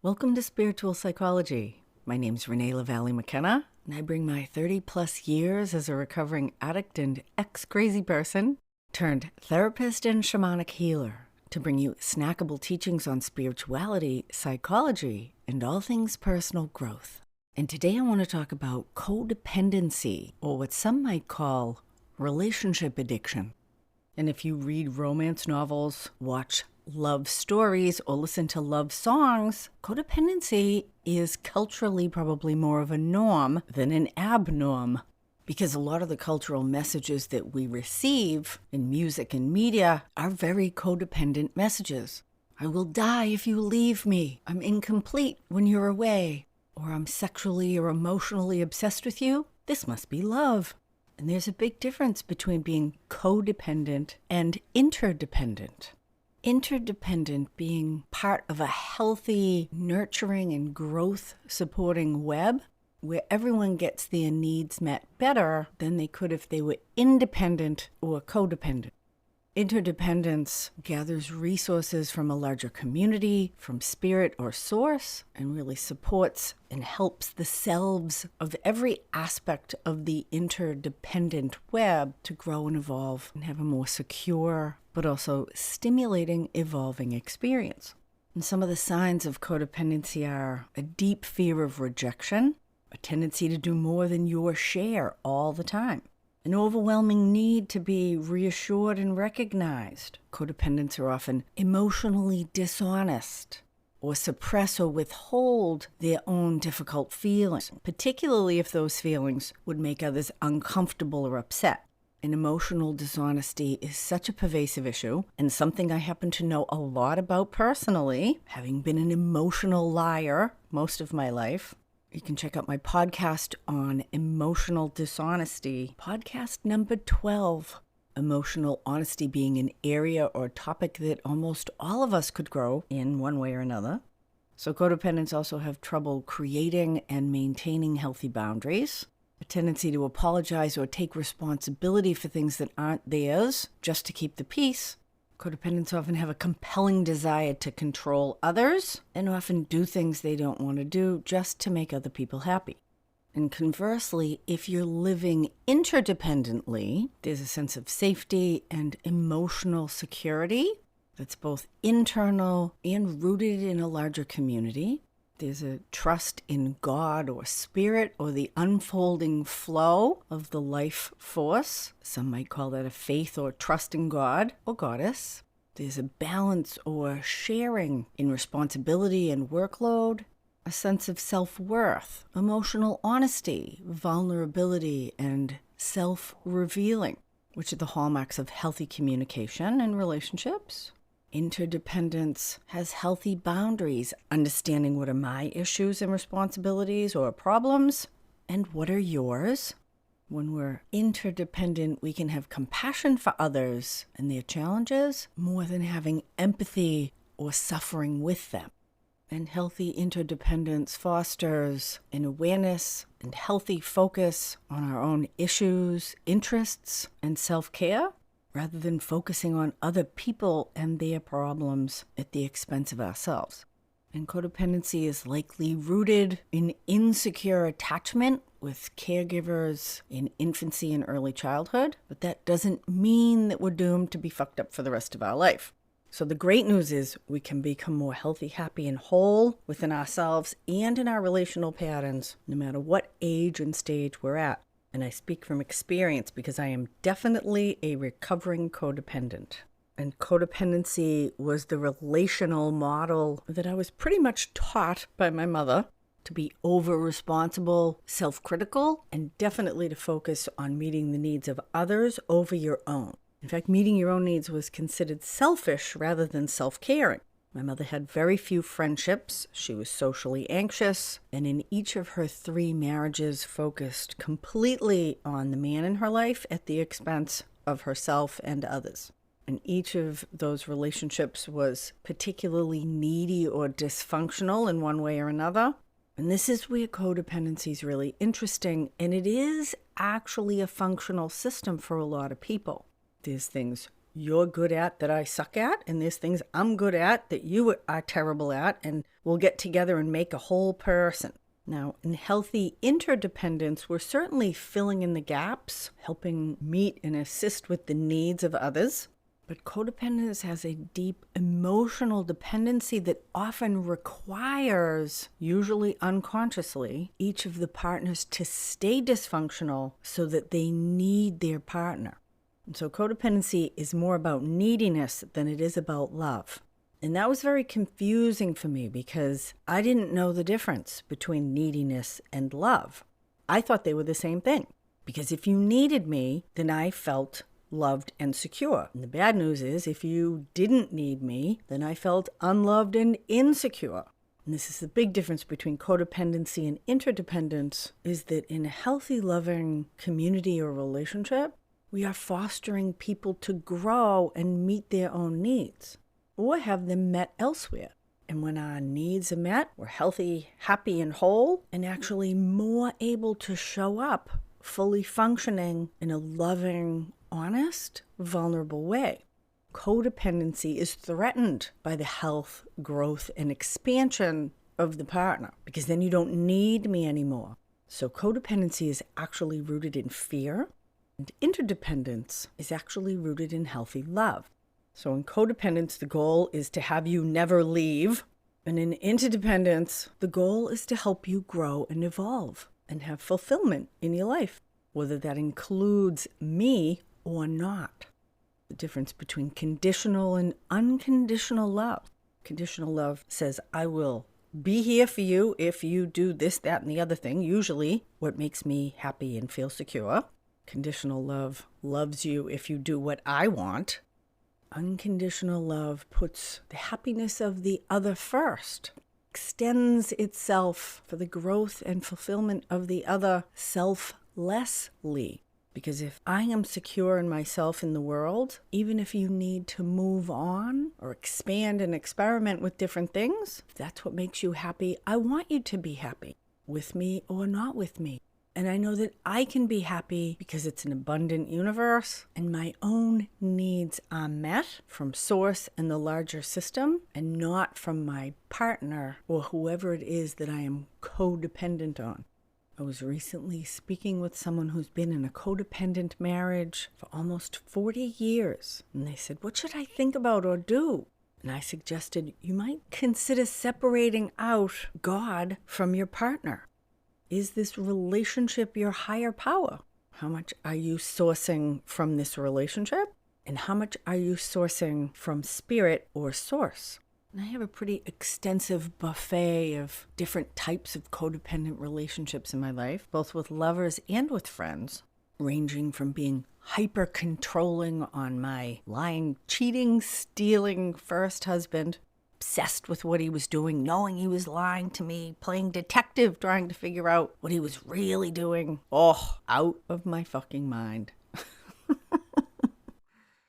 Welcome to Spiritual Psychology. My name's Renee McKenna, and I bring my 30-plus years as a recovering addict and ex-crazy person turned therapist and shamanic healer to bring you snackable teachings on spirituality, psychology, and all things personal growth. And today I want to talk about codependency, or what some might call relationship addiction. And if you read romance novels, watch love stories, or listen to love songs, codependency is culturally probably more of a norm than an abnorm, because a lot of the cultural messages that we receive in music and media are very codependent messages. I will die if you leave me. I'm incomplete when you're away. Or I'm sexually or emotionally obsessed with you. This must be love. And there's a big difference between being codependent and interdependent. Interdependent being part of a healthy, nurturing, and growth-supporting web where everyone gets their needs met better than they could if they were independent or codependent. Interdependence gathers resources from a larger community, from spirit or source, and really supports and helps the selves of every aspect of the interdependent web to grow and evolve and have a more secure, but also stimulating, evolving experience. And some of the signs of codependency are a deep fear of rejection, a tendency to do more than your share all the time, an overwhelming need to be reassured and recognized. Codependents are often emotionally dishonest or suppress or withhold their own difficult feelings, particularly if those feelings would make others uncomfortable or upset. And emotional dishonesty is such a pervasive issue and something I happen to know a lot about personally, having been an emotional liar most of my life. You can check out my podcast on emotional dishonesty, podcast number 12. Emotional honesty being an area or topic that almost all of us could grow in one way or another. So codependents also have trouble creating and maintaining healthy boundaries, a tendency to apologize or take responsibility for things that aren't theirs just to keep the peace. Codependents often have a compelling desire to control others and often do things they don't want to do just to make other people happy. And conversely, if you're living interdependently, there's a sense of safety and emotional security that's both internal and rooted in a larger community. There's a trust in God or spirit or the unfolding flow of the life force. Some might call that a faith or trust in God or goddess. There's a balance or sharing in responsibility and workload, a sense of self-worth, emotional honesty, vulnerability, and self-revealing, which are the hallmarks of healthy communication and relationships. Interdependence has healthy boundaries, understanding what are my issues and responsibilities or problems, and what are yours. When we're interdependent, we can have compassion for others and their challenges more than having empathy or suffering with them. And healthy interdependence fosters an awareness and healthy focus on our own issues, interests, and self-care, rather than focusing on other people and their problems at the expense of ourselves. And codependency is likely rooted in insecure attachment with caregivers in infancy and early childhood, but that doesn't mean that we're doomed to be fucked up for the rest of our life. So the great news is we can become more healthy, happy, and whole within ourselves and in our relational patterns, no matter what age and stage we're at. And I speak from experience because I am definitely a recovering codependent. And codependency was the relational model that I was pretty much taught by my mother to be over-responsible, self-critical, and definitely to focus on meeting the needs of others over your own. In fact, meeting your own needs was considered selfish rather than self-caring. My mother had very few friendships. She was socially anxious, and in each of her 3 marriages focused completely on the man in her life at the expense of herself and others. And each of those relationships was particularly needy or dysfunctional in one way or another. And this is where codependency is really interesting, and it is actually a functional system for a lot of people. There's things you're good at that I suck at, and there's things I'm good at that you are terrible at, and we'll get together and make a whole person. Now, in healthy interdependence, we're certainly filling in the gaps, helping meet and assist with the needs of others. But codependence has a deep emotional dependency that often requires, usually unconsciously, each of the partners to stay dysfunctional so that they need their partner. And so codependency is more about neediness than it is about love. And that was very confusing for me because I didn't know the difference between neediness and love. I thought they were the same thing. Because if you needed me, then I felt loved and secure. And the bad news is, if you didn't need me, then I felt unloved and insecure. And this is the big difference between codependency and interdependence, is that in a healthy, loving community or relationship, we are fostering people to grow and meet their own needs or have them met elsewhere. And when our needs are met, we're healthy, happy, and whole, and actually more able to show up fully functioning in a loving, honest, vulnerable way. Codependency is threatened by the health, growth, and expansion of the partner because then you don't need me anymore. So codependency is actually rooted in fear, and interdependence is actually rooted in healthy love. So in codependence, the goal is to have you never leave. And in interdependence, the goal is to help you grow and evolve and have fulfillment in your life, whether that includes me or not. The difference between conditional and unconditional love. Conditional love says, I will be here for you if you do this, that, and the other thing, usually what makes me happy and feel secure. Conditional love loves you if you do what I want. Unconditional love puts the happiness of the other first, extends itself for the growth and fulfillment of the other selflessly. Because if I am secure in myself in the world, even if you need to move on or expand and experiment with different things, if that's what makes you happy, I want you to be happy, with me or not with me. And I know that I can be happy because it's an abundant universe and my own needs are met from source and the larger system and not from my partner or whoever it is that I am codependent on. I was recently speaking with someone who's been in a codependent marriage for almost 40 years. And they said, what should I think about or do? And I suggested you might consider separating out God from your partner. Is this relationship your higher power? How much are you sourcing from this relationship? And how much are you sourcing from spirit or source? And I have a pretty extensive buffet of different types of codependent relationships in my life, both with lovers and with friends, ranging from being hyper controlling on my lying, cheating, stealing first husband, obsessed with what he was doing, knowing he was lying to me, playing detective, trying to figure out what he was really doing. Oh, out of my fucking mind.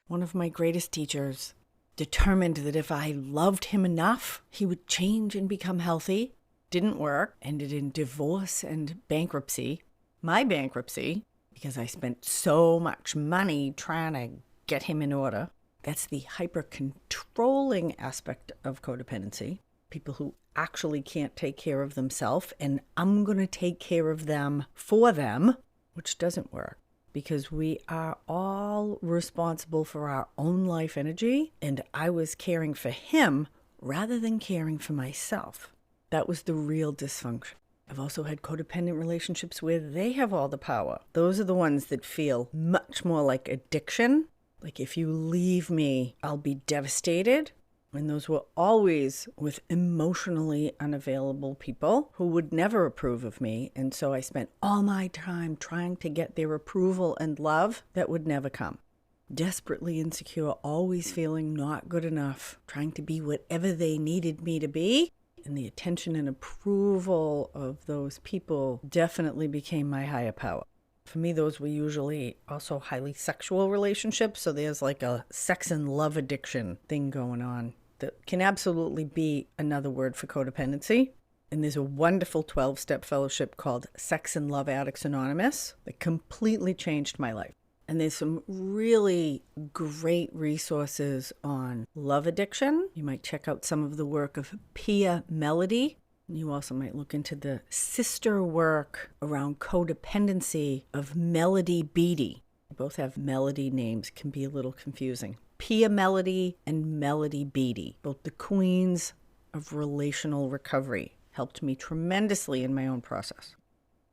One of my greatest teachers determined that if I loved him enough, he would change and become healthy. Didn't work. Ended in divorce and bankruptcy. My bankruptcy, because I spent so much money trying to get him in order. That's the hyper-controlling aspect of codependency. People who actually can't take care of themselves, and I'm going to take care of them for them, which doesn't work. Because we are all responsible for our own life energy, and I was caring for him rather than caring for myself. That was the real dysfunction. I've also had codependent relationships where they have all the power. Those are the ones that feel much more like addiction. Like if you leave me, I'll be devastated. And those were always with emotionally unavailable people who would never approve of me. And so I spent all my time trying to get their approval and love that would never come. Desperately insecure, always feeling not good enough, trying to be whatever they needed me to be. And the attention and approval of those people definitely became my higher power. For me, those were usually also highly sexual relationships. So there's like a sex and love addiction thing going on that can absolutely be another word for codependency. And there's a wonderful 12-step fellowship called Sex and Love Addicts Anonymous that completely changed my life. And there's some really great resources on love addiction. You might check out some of the work of Psi-Kology. You also might look into the sister work around codependency of Melody Beattie. Both have Melody names, can be a little confusing. Psi-Kology and Melody Beattie, both the queens of relational recovery, helped me tremendously in my own process.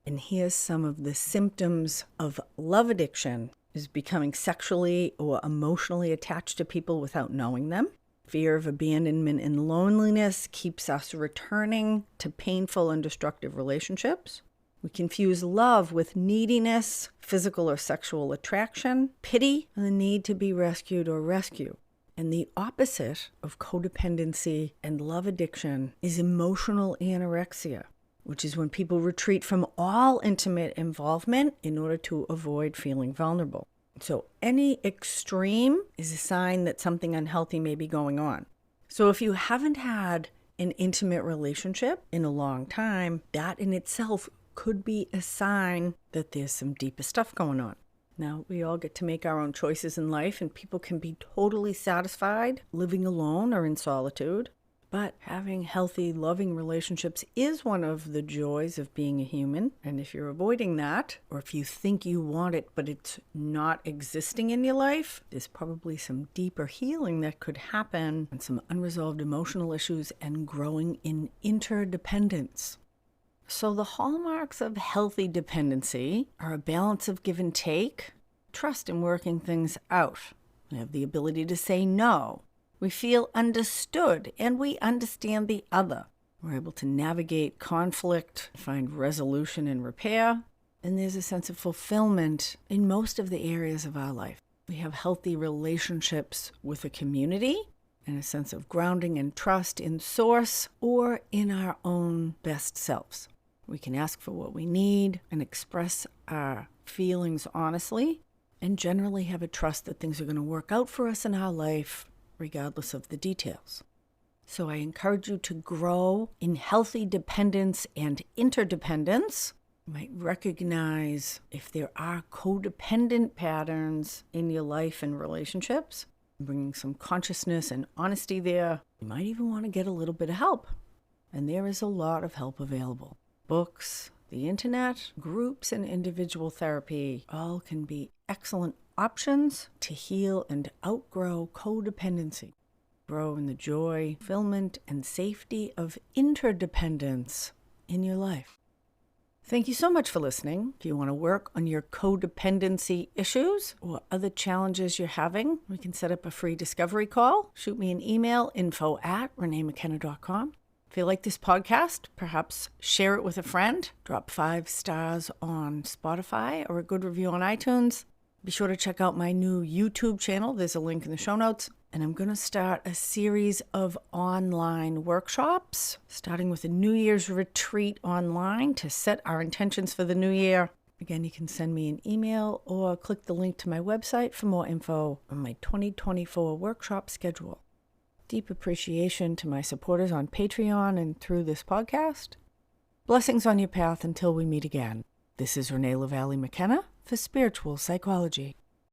And here's some of the symptoms of love addiction: is becoming sexually or emotionally attached to people without knowing them. Fear of abandonment and loneliness keeps us returning to painful and destructive relationships. We confuse love with neediness, physical or sexual attraction, pity, and the need to be rescued or rescue. And the opposite of codependency and love addiction is emotional anorexia, which is when people retreat from all intimate involvement in order to avoid feeling vulnerable. So any extreme is a sign that something unhealthy may be going on. So if you haven't had an intimate relationship in a long time, that in itself could be a sign that there's some deeper stuff going on. Now, we all get to make our own choices in life, and people can be totally satisfied living alone or in solitude. But having healthy, loving relationships is one of the joys of being a human. And if you're avoiding that, or if you think you want it, but it's not existing in your life, there's probably some deeper healing that could happen, and some unresolved emotional issues, and growing in interdependence. So the hallmarks of healthy dependency are a balance of give and take, trust in working things out. We have the ability to say no. We feel understood, and we understand the other. We're able to navigate conflict, find resolution and repair, and there's a sense of fulfillment in most of the areas of our life. We have healthy relationships with a community, and a sense of grounding and trust in source or in our own best selves. We can ask for what we need and express our feelings honestly, and generally have a trust that things are going to work out for us in our life, regardless of the details. So I encourage you to grow in healthy dependence and interdependence. You might recognize if there are codependent patterns in your life and relationships, bringing some consciousness and honesty there. You might even want to get a little bit of help. And there is a lot of help available. Books, the internet, groups, and individual therapy all can be excellent options to heal and outgrow codependency. Grow in the joy, fulfillment, and safety of interdependence in your life. Thank you so much for listening. If you want to work on your codependency issues or other challenges you're having, we can set up a free discovery call. Shoot me an email, info@reneemckenna.com. If you like this podcast, perhaps share it with a friend. Drop 5 stars on Spotify or a good review on iTunes. Be sure to check out my new YouTube channel. There's a link in the show notes. And I'm going to start a series of online workshops, starting with a New Year's retreat online to set our intentions for the new year. Again, you can send me an email or click the link to my website for more info on my 2024 workshop schedule. Deep appreciation to my supporters on Patreon and through this podcast. Blessings on your path until we meet again. This is Renee LaValle McKenna for Spiritual Psychology.